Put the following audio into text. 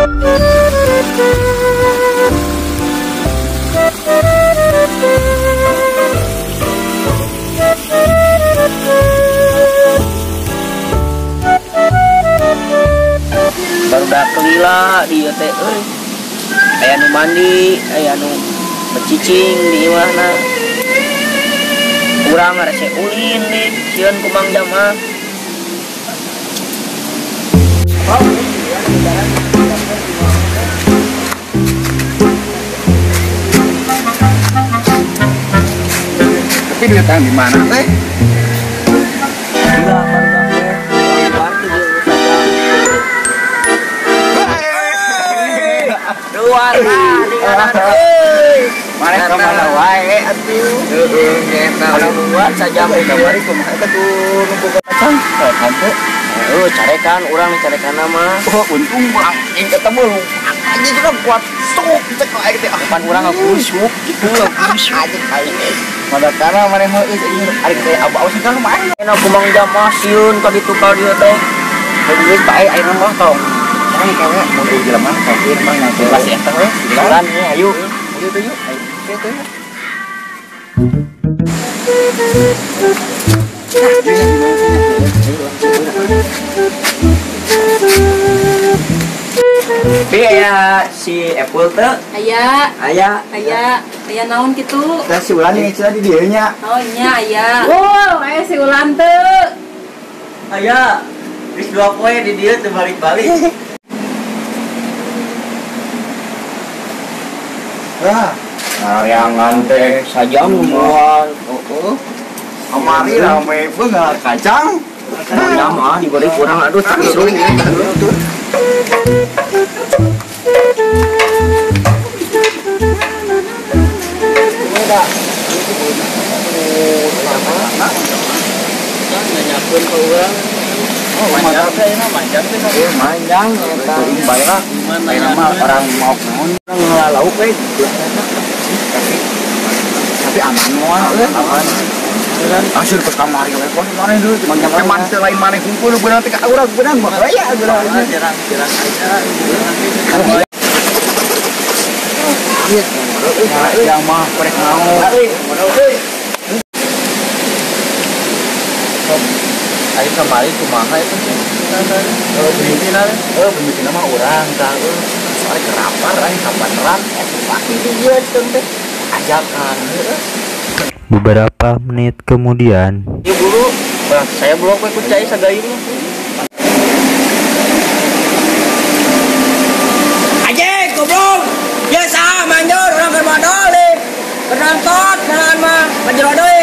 Baru dah kelila di teh euy. Aya nu mandi, aya nu becicing di imahna. Urang rese ulin nih, sieun ku Mang Jamal. Tapi duit yang di mana teh? Luar di kanan euy. Mare ka mana wae atuh. Heeh, nyeta luar saja Kamari kumaha eta tuh nu boga kacang? Hante. Carekan urang carekan mah. Oh, untung urang yang ketemu lu. Anjing juga kuat sok cek aing teh. Pan urang ngagusuk gitu, ngagusuk. Anjing aing. Pada kana mane heuh ieu ari teh aba ausah kan mah. Enak ku Mang Jamal sieun ka ditu ka dieu teh. Duit bae aing mah tong. Aing kawe mun jelema kafir mah nang kelas eta we. Jalan ya, ayo. Ayo tuh yuk. Ayo tuh yuk. Tapi aya si Apple teh Aya aya naon kitu? Teh si Ulan yang istilah di dieu nya. Oh nya aya. Wow, aya si ulan teu. aya geus 2 poe di dieu teu balik-balik. Yang ngante Saja mual. Kamari rame beungar kacang. Ya mah digoreng kurang aduh tak seru. Nyanyakeun ka urang. Oh, manjang eta baiklah. Ayeuna mah orang mau naon Ngelalau we. tapi aman moal aman. Asir ke kamari we pos maneh deui teman teu lain maneh kumpul beunang teh ka urang beunang mah raya geurang. Jarang aja. Yang mah korek naon. Ari kamari kumaha itu? Pemimpin mah urang tah soal kerapar ai kapaneran pasti dia teh ajakan. Beberapa menit kemudian, Iya buru, saya belum ikut cai sagayung. Aje, goblok. Biasa manjur orang keur modal. Penonton dengan mah majerodoy.